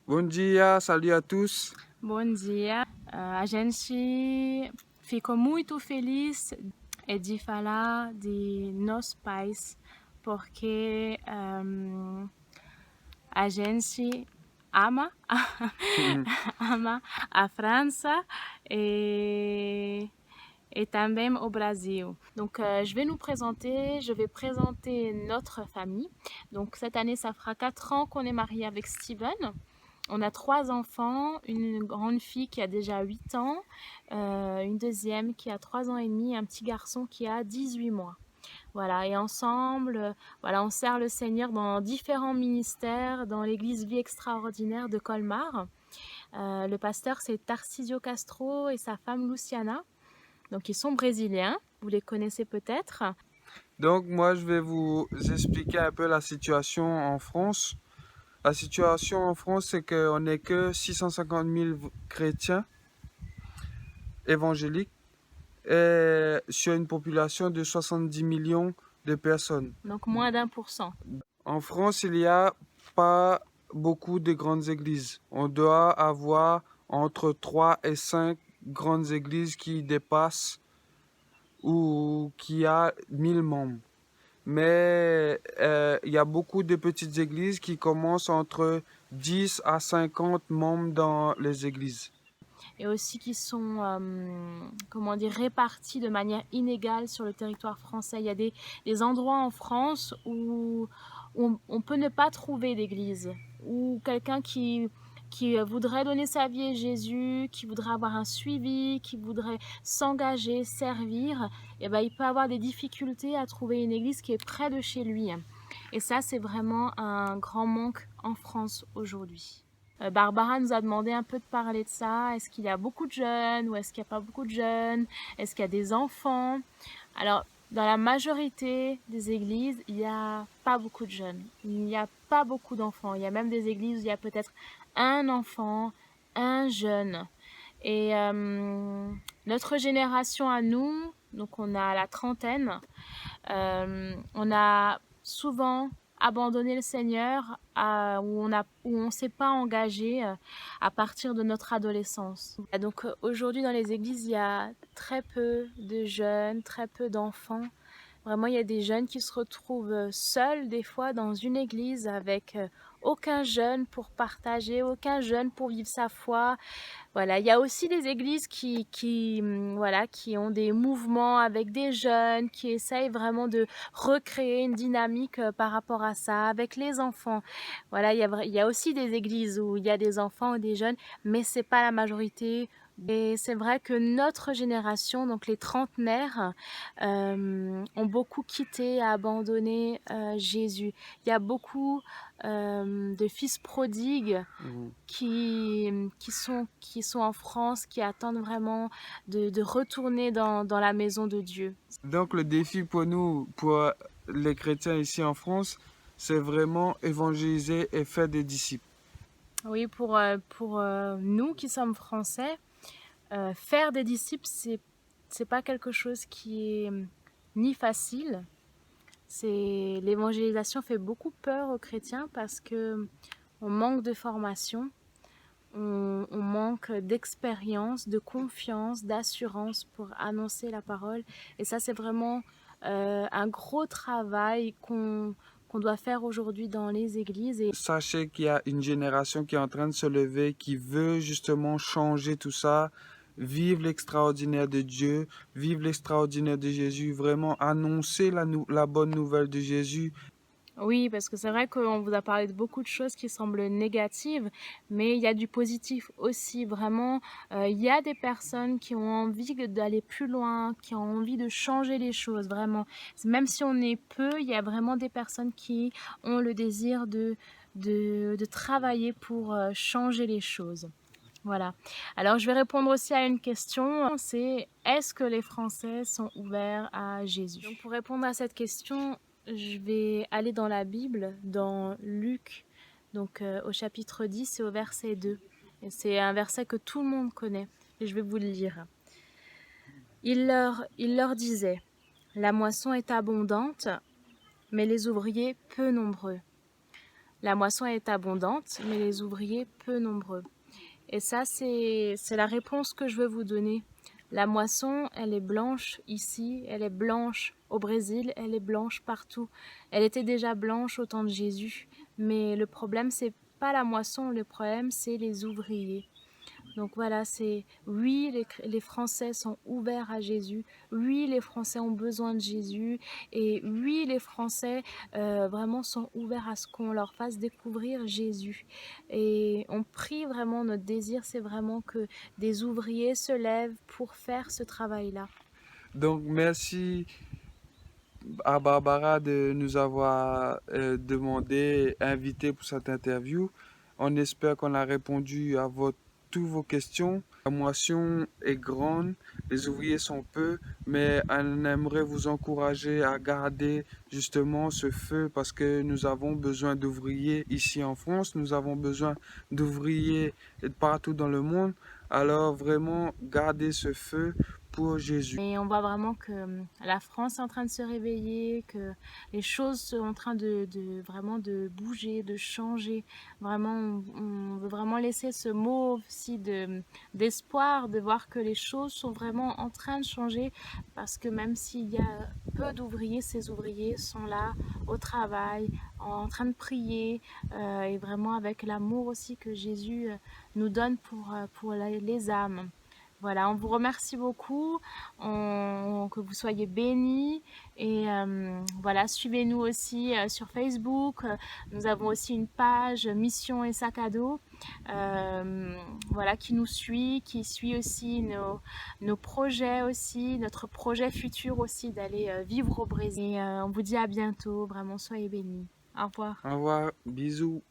Bom dia, salut à tous. Bom dia. A gente ficou muito feliz de falar de nossos pais, porque a gente ama, ama a França et também au Brésil. Donc, je vais nous présenter, je vais présenter notre famille. Donc, cette année, ça fera 4 ans qu'on est marié avec Steven. On a 3 enfants, une grande fille qui a déjà 8 ans, une deuxième qui a 3 ans et demi, et un petit garçon qui a 18 mois. Voilà, et ensemble, voilà, on sert le Seigneur dans différents ministères, dans l'église Vie Extraordinaire de Colmar. Le pasteur, c'est Tarcisio Castro et sa femme Luciana. Donc, ils sont brésiliens, vous les connaissez peut-être. Donc moi je vais vous expliquer un peu la situation en France. La situation en France c'est qu'on n'est que 650 000 chrétiens évangéliques et sur une population de 70 millions de personnes. Donc, moins d'1%. En France il n'y a pas beaucoup de grandes églises. On doit avoir entre 3 et 5 grandes églises qui dépassent ou qui a 1000 membres. Mais il y a beaucoup de petites églises qui commencent entre 10 à 50 membres dans les églises. Et aussi qui sont comment dire, répartis de manière inégale sur le territoire français. Il y a des endroits en France où on peut ne pas trouver d'église, où quelqu'un qui voudrait donner sa vie à Jésus, qui voudrait avoir un suivi, qui voudrait s'engager, servir, et ben, il peut avoir des difficultés à trouver une église qui est près de chez lui. Et ça, c'est vraiment un grand manque en France aujourd'hui. Barbara nous a demandé un peu de parler de ça. Est-ce qu'il y a beaucoup de jeunes ou est-ce qu'il n'y a pas beaucoup de jeunes? Est-ce qu'il y a des enfants? Alors, dans la majorité des églises, il n'y a pas beaucoup de jeunes. Il n'y a pas beaucoup d'enfants. Il y a même des églises où il y a peut-être un enfant, un jeune. Et notre génération à nous, donc on a la trentaine, on a souvent abandonné le Seigneur, où on ne s'est pas engagé à partir de notre adolescence. Et donc aujourd'hui dans les églises, il y a très peu de jeunes, très peu d'enfants. Vraiment, il y a des jeunes qui se retrouvent seuls des fois dans une église avec aucun jeune pour partager, aucun jeune pour vivre sa foi. Voilà, il y a aussi des églises voilà, qui ont des mouvements avec des jeunes, qui essayent vraiment de recréer une dynamique par rapport à ça, avec les enfants. Voilà, il y a aussi des églises où il y a des enfants ou des jeunes, mais c'est pas la majorité. Et c'est vrai que notre génération, donc les trentenaires, ont beaucoup quitté, abandonné Jésus. Il y a beaucoup de fils prodigues qui sont en France, qui attendent vraiment de retourner dans la maison de Dieu. Donc le défi pour nous, pour les chrétiens ici en France, c'est vraiment évangéliser et faire des disciples. Oui, pour nous qui sommes français, faire des disciples, c'est pas quelque chose qui est ni facile. L'évangélisation fait beaucoup peur aux chrétiens parce que on manque de formation, on manque d'expérience, de confiance, d'assurance pour annoncer la parole. Et ça, c'est vraiment un gros travail qu'on doit faire aujourd'hui dans les églises. Et Sachez qu'il y a une génération qui est en train de se lever, qui veut justement changer tout ça, vivre l'extraordinaire de Dieu, vivre l'extraordinaire de Jésus, vraiment annoncer la bonne nouvelle de Jésus. oui, parce que c'est vrai qu'on vous a parlé de beaucoup de choses qui semblent négatives, mais il y a du positif aussi. Vraiment, il y a des personnes qui ont envie d'aller plus loin, qui ont envie de changer les choses, vraiment. Même si on est peu, il y a vraiment des personnes qui ont le désir de travailler pour changer les choses. Voilà. Alors, je vais répondre aussi à une question, c'est est-ce que les Français sont ouverts à Jésus? Donc, pour répondre à cette question, je vais aller dans la Bible, dans Luc, donc au chapitre 10 et au verset 2. Et c'est un verset que tout le monde connaît, et je vais vous le lire. Il leur disait, la moisson est abondante, mais les ouvriers peu nombreux. La moisson est abondante, mais les ouvriers peu nombreux. Et ça, c'est la réponse que je veux vous donner. La moisson, elle est blanche ici, elle est blanche au Brésil, elle est blanche partout. Elle était déjà blanche au temps de Jésus. Mais le problème, c'est pas la moisson, le problème, c'est les ouvriers. Donc voilà, c'est oui, les Français sont ouverts à Jésus, oui, les Français ont besoin de Jésus, et oui, les Français vraiment sont ouverts à ce qu'on leur fasse découvrir Jésus. Et on prie vraiment, notre désir, c'est vraiment que des ouvriers se lèvent pour faire ce travail-là. Donc, merci à Barbara de nous avoir demandé, invité pour cette interview. On espère qu'on a répondu à toutes vos questions. La moisson est grande, les ouvriers sont peu, mais on aimerait vous encourager à garder justement ce feu parce que nous avons besoin d'ouvriers ici en France, nous avons besoin d'ouvriers partout dans le monde. Alors vraiment, gardez ce feu pour Jésus. Et on voit vraiment que la France est en train de se réveiller, que les choses sont en train de vraiment de bouger, de changer. Vraiment, on veut vraiment laisser ce mot aussi d'espoir, de voir que les choses sont vraiment en train de changer. Parce que même s'il y a peu d'ouvriers, ces ouvriers sont là au travail, en train de prier, et vraiment avec l'amour aussi que Jésus nous donne pour les âmes. Voilà, on vous remercie beaucoup, que vous soyez bénis et voilà, suivez-nous aussi sur Facebook. Nous avons aussi une page Mission et Sac à dos, voilà, qui nous suit, qui suit aussi nos projets aussi, notre projet futur aussi d'aller vivre au Brésil. Et on vous dit à bientôt, vraiment soyez bénis. Au revoir. Au revoir, bisous.